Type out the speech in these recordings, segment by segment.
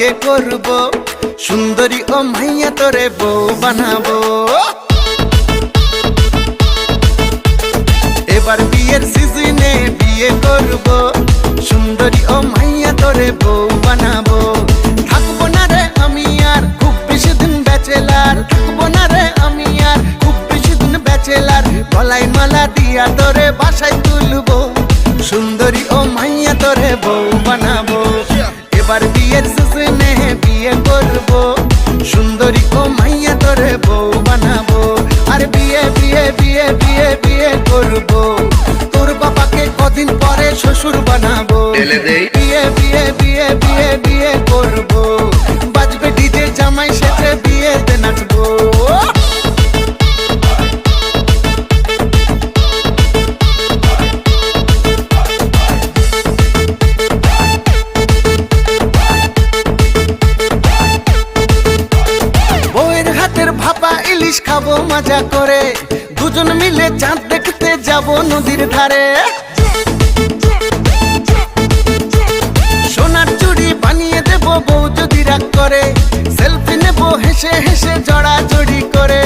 বিয়ে করব, সুন্দরী ও মাইয়া তোরে বউ বানাবো। এবার বিয়ের সিজনে বিয়ে করব, সুন্দরী ও মাইয়া তোরে বউ বানাবো। থাকবো না রে আমি আর খুব বেশি দিন ব্যাচেলার, থাকবো না রে আমি আর খুব বেশি দিন ব্যাচেলার। গলায় মালা দিয়া তোরে বাসায় তুলবো, সুন্দরী ও মাইয়া তোরে বউ বানাবো। এবার বিয়ের সিজনে বিয়ে করব, সুন্দরী ও মাইয়া তোরে বউ বানাবো। আর বিয়ে বিয়ে বিয়ে বিয়ে বিয়ে করব, তোর বাবাকে কদিন পরে শ্বশুর বানাবো। বিয়ে বিয়ে বিয়ে বিয়ে বিয়ে করব, বাজবে ডিজে জামাই সেজে বিয়েতে নাচবো। বউয়ের হাতের ভাপা ইলিশ খাবো মজা করে, দুজন মিলে চাঁদ দেখতে যাব নদীর ধারে। সোনার চুড়ি বানিয়ে দেব বউ যদি রাগ করে, সেলফি নেব হেসে হেসে জড়াজড়ি করে।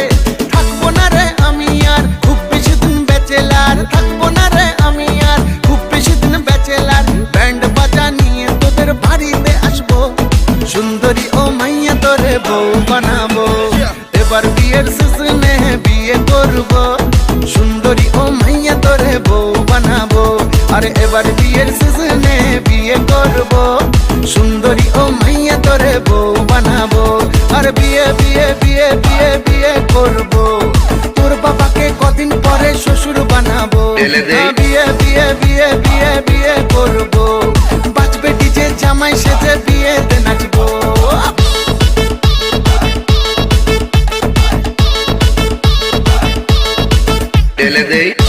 থাকবো না রে আমি আর খুব বেশি দিন ব্যাচেলার, থাকবো না রে আমি আর খুব বেশি দিন ব্যাচেলার। ব্যান্ড বাজা নিয়ে তোদের বাড়িতে আসবো, সুন্দরী ও মাইয়া তোরে বউ বানাবো। এবার বিয়ের সিজনে বিয়ে করব, সুন্দরী ও মাইয়া তোরে বউ বানাবো। আর এবার বিয়ের সিজনে বিয়ে করব, সুন্দরী ও মাইয়া তোরে বউ বানাবো। আর বিয়ে বিয়ে বিয়ে বিয়ে বিয়ে করব, তোর বাবাকে কদিন পরে শ্বশুর বানাবো। বিয়ে বিয়ে বিয়ে বিয়ে বিয়ে করব, বাজবে ডিজে জামাই সেজে বিয়েতে নাচবো। Dele